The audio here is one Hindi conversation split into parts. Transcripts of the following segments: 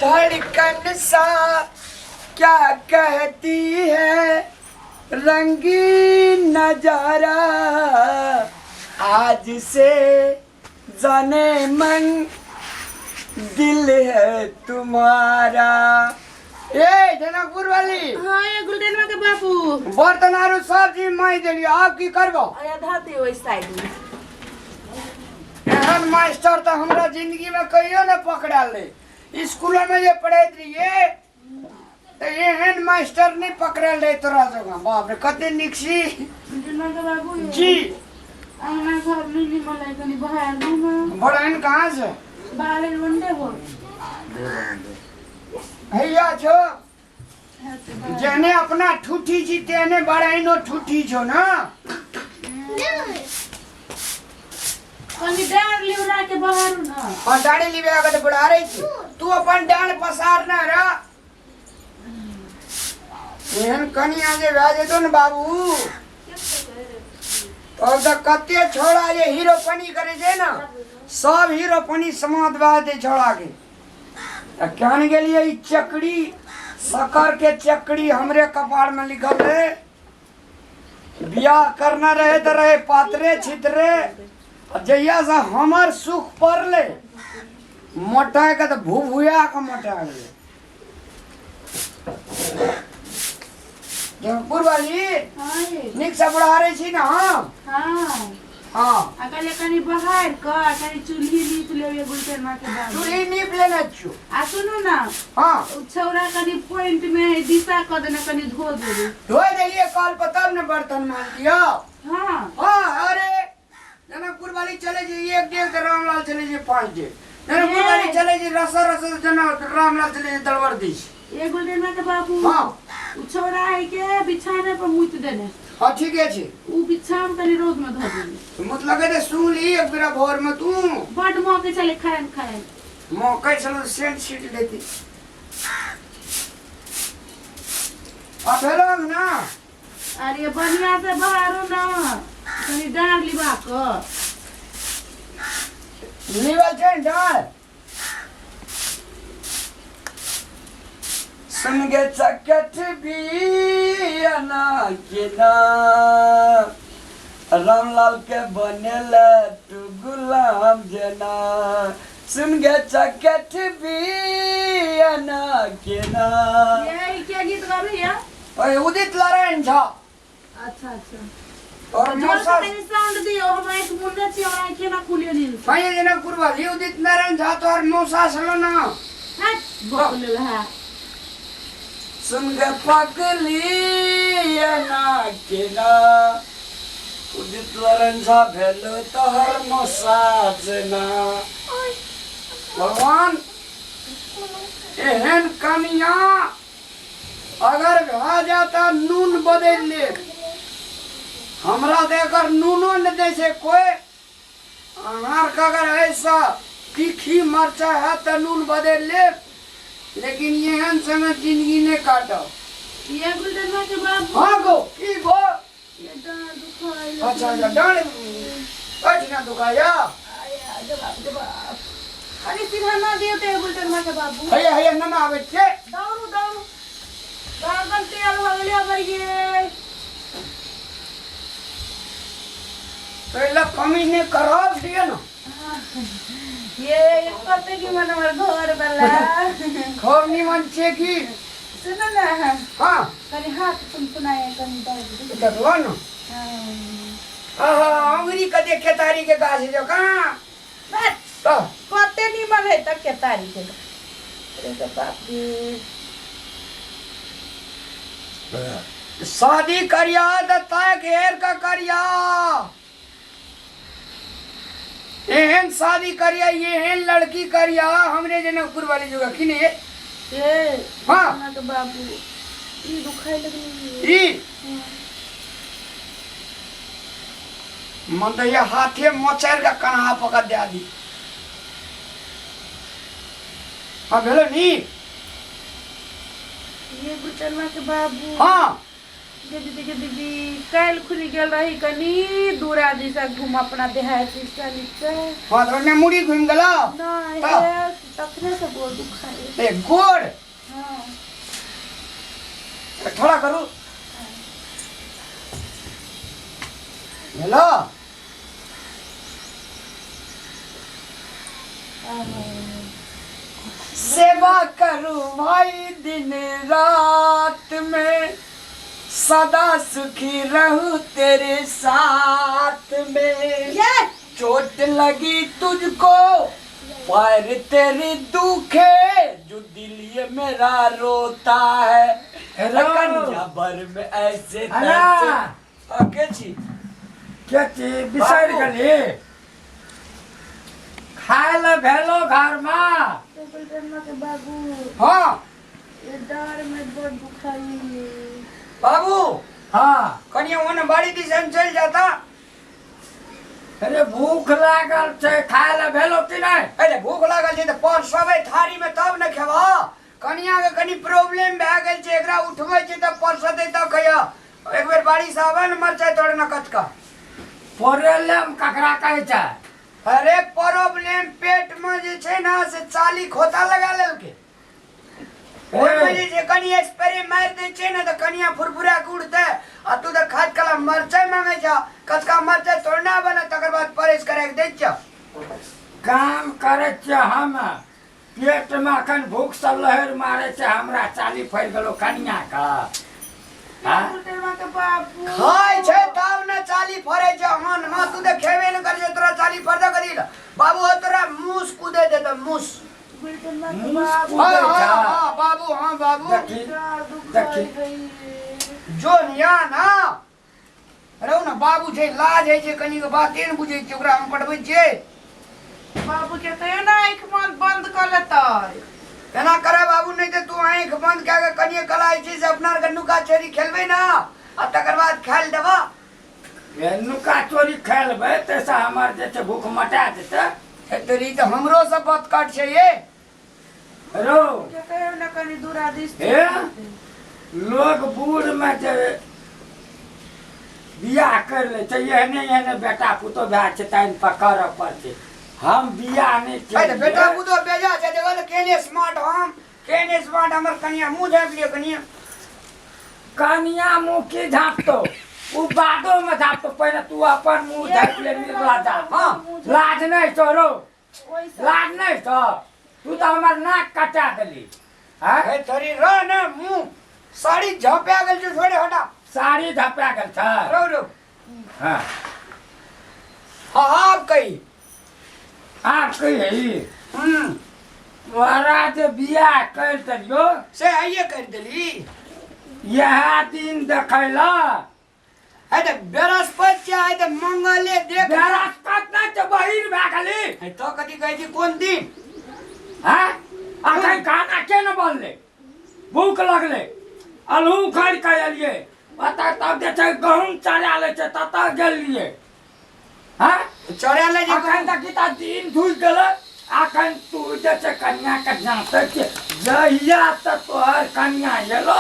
धड़कन सा क्या कहती है रंगीन नजारा आज से जाने मन दिल है तुम्हारा। ए जनकपुर वाली हाँ ये गुलटेनवा के बापू बर्तन आरु सब चीज माई देली आप की करबो आया धाते ओइ साइड में एहन मास्टर तो हमरा जिंदगी में कहियो न पकड़ाल ले स्कूल में जे पढ़ैत रहिए तो एहन मास्टर नहीं पकड़ाल रहे तोरा जगह बाप रे कते निकसी गुलटेनवा के बापू जी आना घर नीली मलाई कनी बाहर ना बड़ाइन कहाँ से बाहर वंडे हो भैया छो जेने अपना ठूठी छी तेने बड़ाइनो ठूठी छो ना कनी डार लिवरा के बाहर ना और डाड़ी लिवे आगे तो बढ़ा रही थी तू अपन डाल पसार ना रा एहन कनी आगे राजे तो न बाबू और तो कत्ते छोड़ा ये हीरोपनी करे जे ना सब हीरोपनी समाज बाते छोड़ा के कहने के लिए चकड़ी सकर के चकड़ी हमरे कपाड़ में लिखल है बियाह करना रहे तो रहे पात्रे छितरे जहिया से हमर सुख पड़ले मोटा के तो भूभुया के मोटा गए जनकपुर वाली हां ये निक से बुढ़ा रही छी ना हम हां हाँ अकले कनी बाहर का कनी चूल्ही लीप लेवे गुलटेनवा के बाबू चूल्ही नीप लेना छु आ सुनो ना हाँ छौरा कनी पॉइंट में दिशा क देना कनी धो देबे धोए देलिए कल पतब ने बर्तन मान दिया हां हाँ अरे जनकपुर वाली चले जी एक डेढ़ तो रामलाल चले जी 5 डेढ़ जनकपुर वाली चले जी रसा रसा जनक रामलाल चले जी दलवर दिश ये गुलटेनवा के बाबू हाँ छौरा है के बिछाने पर मुइत देने हाँ ठीक है जी उ बिछाम कनी रोज में धो देने मतलब है सुन ली एक बेरा भोर में तू बड मौके चले खाएन खाएन मौका चलो सेंट सीट लेती अब हेलो ना अरे बढ़िया से बाहरो ना कनी डार लिबा क लीवल चेंज डाल सुन गे चकट भी अना के ना रामलाल के बनेल तू गुलाम जना सुन गे चकट भी अना के ना ये क्या गीत गा भैया ओए उदित नारायण झा अच्छा अच्छा और जोर मौसा से साउंड दियो हम एक मुंडे छी और आंखें ना खुलियो नी भाई जनकपुर वाली उदित नारायण झा तो और मौसा सलो ना हट बोल रहा सुन गे पगली अना के ना उदित नारायण झा भेलो तोहर मौसा जना भगवान एहन कनिया अगर भा जाता नून बदल ले हमरा देकर नूनो न दे से कोई अनार का अगर ऐसा तीखी मरचा है तो नून बदल ले लेकिन एहन समय जिंदगी ने काटो ये गुलटेनवा के बाबू हाँ गो की गो ये डार दुखाई अच्छा अच्छा डाल कट ना दुखाया आया जवाब अरे सीधा ना दियो ते गुलटेनवा के बाबू हैया हैया ना ना आवे छे दौड़ू दौड़ू गागल तेल हो गया भैये तो इला कमी ने करब दिए ना ये करते की मन हमर घर वाला खूब निमन छे की सुनो ना हाँ कनी हाथ तुम सुनाए कनी दर्द देखलो ना अंगुरी का देखे तारी के गाछ जो कहाँ बस तो कते नी मन है तक के तारीख है अरे तो बाप रे शादी करिया तो तय घेर का करिया एहन शादी करिया एहन लड़की करिया हमरे जनकपुर वाली जगह की ने ए हाँ ना तो बाबू ई दुखाई लगनी ई मन तो ये हाथे मोचर का कन्हा पकड़ दे दी हाँ भेलो नी ये गुलटेनवा के बाबू हाँ दीदी कल खुली गेल रही कनी दूरा दिशा घूम अपना देहाती चली के हाँ तो मैं मुड़ी घूम गला ना हाँ। ये तखने से गोड़ दुखाए। ए गोड़ हाँ थोड़ा करू हेलो सेवा करूं भाई दिन रात में सदा सुखी रहूं तेरे साथ में चोट लगी तुझको पैर तेरी दुखे जो दिल ये मेरा रोता है कन्या भर में ऐसे के बिसर गली खाए ल भेलो घर में के बाबू हाँ ये डार में गोड़ दुखाई। बाबू हाँ कन्या ओने बाड़ी दिशा में चल जाता अरे भूख लागल छे खाए ल भेलो कि नहीं अरे भूख लागल छै त परसबे थारी में तब न खेबा कन्या के कनी प्रॉब्लम भए गेल छै एकरा उठबै छै त परसते त खया एक बेर बाड़ी से आवे न मरचाई तोड़ न कचका प्रॉब्लम ककरा कहै छै अरे प्रॉब्लम पेट में जे छै ना से चाली खोता लगा लेलके ओइमे जे छै कनी स्प्रे मार दै छै ना त कनिया फुरफुरा के उड़ते आ तू त खाद कला मरचाई मांगे छ कचका मरचाई तोड़ना बना तकर बाद परेश करे के दै छ काम करे छे हम पेट में अखन भूख से लहर मारे छे हमरा चाली फैल गेलो कनिया का हाँ? के बाबू खाय छै तब न चाली फरे छै हन हां तू त खेबे न करे छै तोरा चाली फरदा करी ल बाबू हो तोरा मूस कूदे दे त मूस बुलटनवा के मूस बाबू कूदे हां छा। हां बाबू हां बाबू देखी डार दुखाई गई। जो निया ना रहू न बाबू छै लाज है छै कनी के बाते न बुझै छै ओकरा हम पढ़बै छै बाबू के कहियो ना आँख बंद कर लेतै। एना करे बाबू नहीं तो तू आंख बंद कए के कनिए कलाई छी से अपना के नुका चोरी खेलबे ना आ तकर बाद खाइल देबा ये नुका चोरी खेलबै तैसे हमर जे छै भूख मटा देतै तेरी तो हमरो सब बात काट छै ये रो के कहियो ना कनी दूरा दिस हे लोग बूढ़ में जे बियाह कर ले छै एहने बेटा पुतो भए छै तैन पकड़ पड़तै हम बियाह नहीं ए त बेटा बुदो बेजा छै देखो त केने स्मार्ट हमर कनिया मुंह झाँप लियो कनिया कनिया मुँह की झाँपतो उ बादो में झाँपतो पहले तू अपन मुँह झाँप ले निर्ला जा हाँ लाज नहीं छो रो लाज नहीं छो तू तो हमर नाक कटा देली हाँ ए तरी र न मुंह साड़ी झाँपा गेल छै थोड़े हटा साड़ी झपा गेल छ रो हाँ हां आप कही आप कही तोरा जे बियाह कर दियो से आइए कर देली यह दिन देखैला है त बृहस्पति छै है त मंगले देख बृहस्पति नहीं तो बहिर भए गेली है तो कथी कहै छी कोन दिन हाँ अखन खाना के न बनले भूख लगले अलू खरीद के एलिए ओतऽ तब जे छै गहूँम चढ़ा ले छै ततऽ गेलिए हाँ चढ़ा ले जे अखन तक गीता दिन धुल गेलै अखन तू जे छै कन्या के जाँते छै जहिया तक तोहर कन्या एलो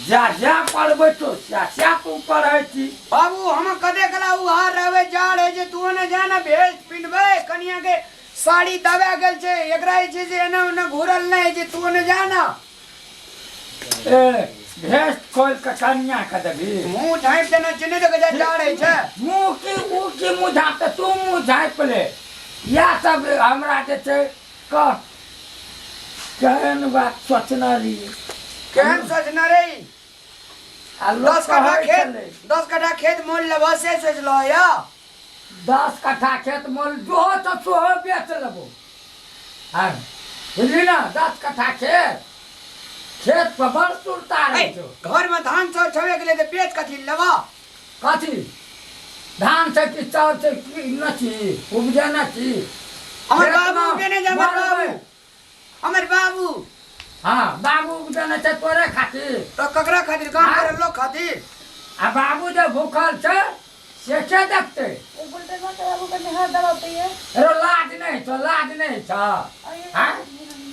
जा पढ़बै तो स्या तू पढ़ै छी बाबू हम कदे कला उहार रहबे जाड़ है जे तू ने जाना भेज पिनबे कनिया के साड़ी दबा गेल छै एकरा छै जे एना ओना घुरल नहीं जे तू ने जाना ए भेष खोल के कन्या के देबी मुंह झाँप देना चिन्ह देख जा जाड़ है छै मुँह की मुँह झाँप तू मुँह झाँप ले या सब हमरा जे छै कह केहन बात सोचना रही केहन सोचना रे आ लोग 10 कट्ठा खेत मोल लेबो से सोच लो या 10 कट्ठा खेत मोल जो तो सोहो बेच लेबो हाँ बुझली ना 10 कट्ठा खेत पर बड़ सुरता रहे छो घर में धान चाउर छवे के लिए तो बेच कथी लेबा कथी धान से कि चाउर से कि नची उपजे नची हमर बाबू के ने हमर बाबू हमर बाबू हाँ बाबू उपजे न छै तोरे खातिर तो ककरा खातिर काम करे लोग खातिर आ बाबू जे भूखल छै से के देखते एक बुलटनवा के बाबू कनी हाथ दबा पे रो लाज नहीं छ हाँ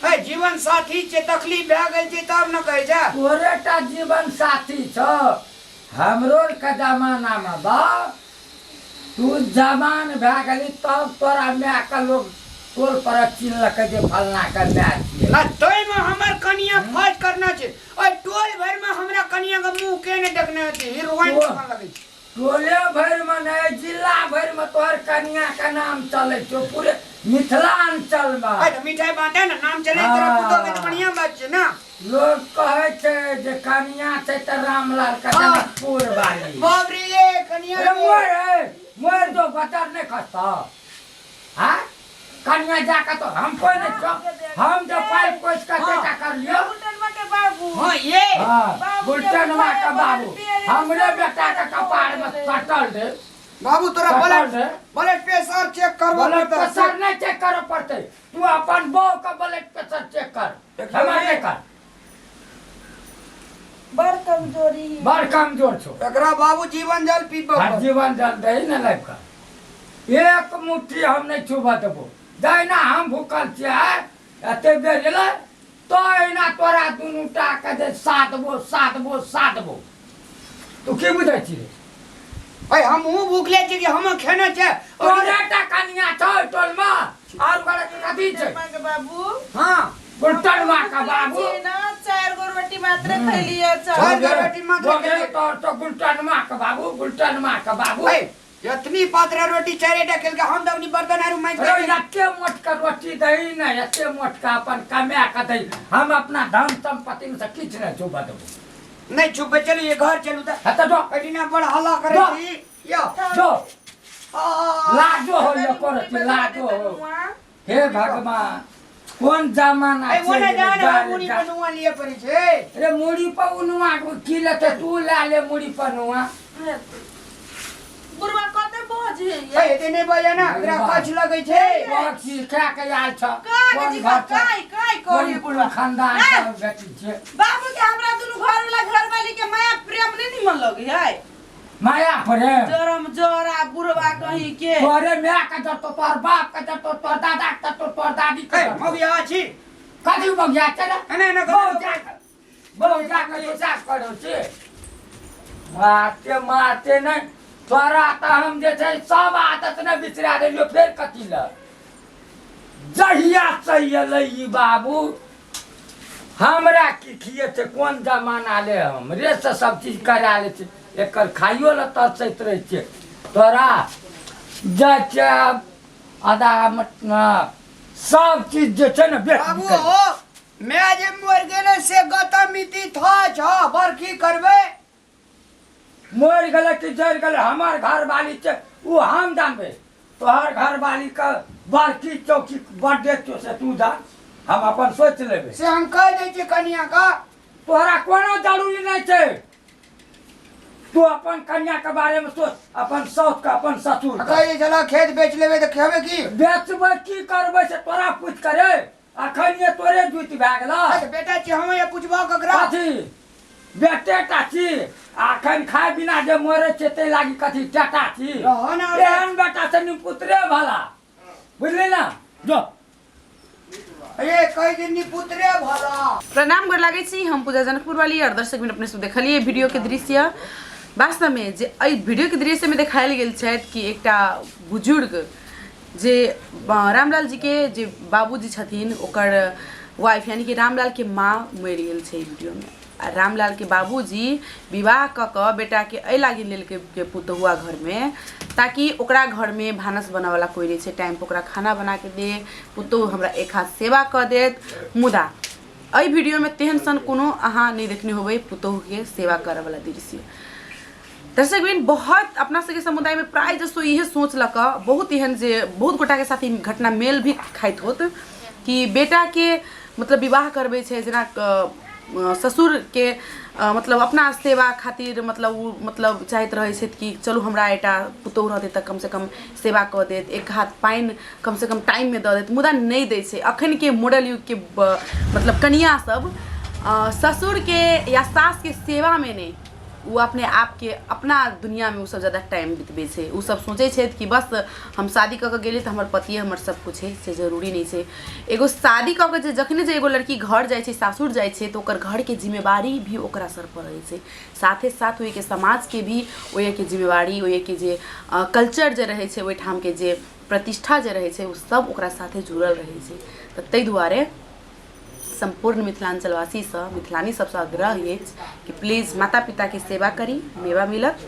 है जीवन साथी छै तकलीफ भए गेल छै तब न कहै छै तोरे टा जीवन साथी छ हमरो के जमाना में बा तू जवान भए गेली तब तोरा माय के लोग टोल पर चिन्हलक जे फलना के मैच छियै। ना तोय में हमर कनिया फाइट करना छै। ओय टोल भर में हमरा कनिया के मुंह के ने देखने छै, हीरोइन बन लगै छै। टोले भर में नहीं, जिला भर में तोहर कनिया का नाम चले छो पूरे मिथिलांचल में। अरे तो मिठाई बांटे ना, नाम चले तेरा पुतो के तो बढ़िया बात छै ना। लोग कहे छे जे कनिया छै त रामलाल का जनकपुर वाली। बाप रे ये कनिया मोर जो बटर नहीं खस्ता हां कनिया जाकर तो हम कोई नहीं छो, हम जो पाइप कोच का बेटा कर लियो बुलटनवा के बाबू। हां ये हां बुलटनवा का बाबू हमरे बेटा का कपार में कटल दे। बाबू तोरा ब्लड प्रेशर चेक करवा ब्लड पड़ता प्रेशर नहीं चेक करे पड़ते, तू अपन बहू का ब्लड प्रेशर चेक कर। हमारे कर बड़ कमजोर छो। एकरा बाबू जीवन जल पीबो। जीवन जल दे न लाइफ का एक मुट्ठी हम नहीं छुबा देबो। दैना हम भूखल छियै एते बेर गेलै तो एना तोरा दुनू टा के दे सातबो। तू की बुझै छी रे? भाई हम भूखले छी कि हम खेने छै। तोरे टा कनिया छ टोल में और बड़ा कथी छै के बाबू। हां बुलटनवा का बाबू ना 4 गो रोटी मात्र खैलिए। चार गो रोटी मात्र खैलिए तो बुलटनवा का बाबू भाई इतनी पात्र रोटी चारेटा खेल के हम दवनी बर्तन आरु माइज अरे एते मोट का रोटी दही न एते मोट का अपन कमा के दही। हम अपना धन संपत्ति में से किछ नहीं छुबा देबो। नहीं छुपे चलो ये घर चलू त हत दो एडिना बड़ हल्ला करे छी यो जो लाजो हो यो करत लाजो हो। हे भगवान कौन जमाना ए ओने जाने छे मुड़ी बनुआ लिए पड़ी छे। रे मुड़ी पर उनुआ की लेते तू ला ले मुड़ी पर नुआ। बुरवा कते बोझ है ए एने बया ना एकरा कछ लगै छे। बहुत सीखा के आल छ का जी काय कोई बुरवा खानदान का बेटी छे। बाबू के हमरा दुनु घर वाला घर वाली के माया प्रेम नहीं निमन लगे है। माया परे जोरा बुरवा कहीं के तोरे मैं का जतो तोर बाप का जतो तोर दादा का जतो तोर दादी का ए मगिया छी कदी मगिया चला एने न बहु जा के ये सास करो छे। मारते नहीं तोरा त हम जे छै सब आदत न बिसरा देलियो फेर कथी ल जहिया चले ई बाबू हमरा की खिए छै कोन जमाना ले हमरे से सब चीज करा ले छै। एकर खाइयो ल तरसैत रहे छै तोरा जे आधा मतलब सब चीज जे छै न बाबू हो मैं जे मर गेले से गतमिति था छ बरखी करबे। मोर गले कि जर गले हमार घर वाली छे वो हम जानबे। तोहर घर वाली का बड़की चौकी बर्थडे तो से तू जान हम अपन सोच लेबे से हम कह दे छी कन्या का तोहरा कोनो जरूरी नहीं छे। तू अपन कन्या के बारे में सोच, अपन सास का अपन ससुर का। कहे चला खेत बेच लेबे त खेबे की बेचबे की करबे से तोरा पूछ करे अखन ये तोरे जुति भए गेला। बेटा छी हम ये पूछबो ककरा कथी बेटे टा छी अखन खाए बिना जे मरे छै ते लागी कथी टाटा छी। एहन बेटा से नि पुत्रे भला बुझली ना जो ये कह दिन पुत्रे भला। प्रणाम कर लागे छी हम पूजा जनकपुर वाली और दर्शक मिनट अपने से देखलिए वीडियो के दृश्य। वास्तव में जे एहि वीडियो के दृश्य में देखायल गेल छै कि एकटा बुजुर्ग जे रामलाल जी के जे बाबूजी छथिन ओकर वाइफ यानी कि रामलाल के माँ मरि गेल छै वीडियो में। रामलाल के बाबूजी विवाह क बेटा के एहि लागी लेल के पुतहुआ घर में ताकि ओकरा घर में भानस बना वाला कोई नहीं छै, टाइम पर ओकरा खाना बना के दे, पुतहु हमरा एक हाथ सेवा क देत। मुदा एहि वीडियो में तेहन सन कोनो अहाँ नहीं देखने होबे पुतहु के सेवा करे वाला दृश्य। दर्शक बिन बहुत अपना सबके समुदाय में प्राय जसो इहे सोच लक बहुत एहन जे बहुत गोटा के साथ ई घटना मेल भी खाइत होत कि बेटा के मतलब विवाह करबे छै जेना ससुर के मतलब अपना सेवा खातिर मतलब वो मतलब चाहत रहे छै कि चलू हमरा एटा पुतहु रहते त कम से कम सेवा क देत, एक हाथ पाइन कम से कम टाइम में द देत, मुदा नहीं दै छै। अखन के मॉडल युग के मतलब कन्या सब ससुर के या सास के सेवा में नहीं वो अपने आप के अपना दुनिया में वो सब ज़्यादा टाइम बितबे छै। वो सब सोचे छै कि बस हम शादी क के गेली तो हमर पति हमर सब कुछ है से जरूरी नहीं छै। एगो शादी क के जे जखने जे एगो लड़की घर जाए छै सासुर जाए छै तो ओकर घर के जिम्मेवारी भी ओकरा सर पर रहे छै, साथे साथ ओहि के समाज के भी ओहि के जिम्मेवारी ओहि के जे कल्चर जे रहे छै ओहि ठाम के जे प्रतिष्ठा जे रहै छै उ सब ओकरा साथे जुड़ल रहै छै। तऽ ताहि दुआरे संपूर्ण मिथिलांचलवासी से मिथिलानी सबसे आग्रह अछि कि प्लीज माता पिता के सेवा करी, मेवा मिलत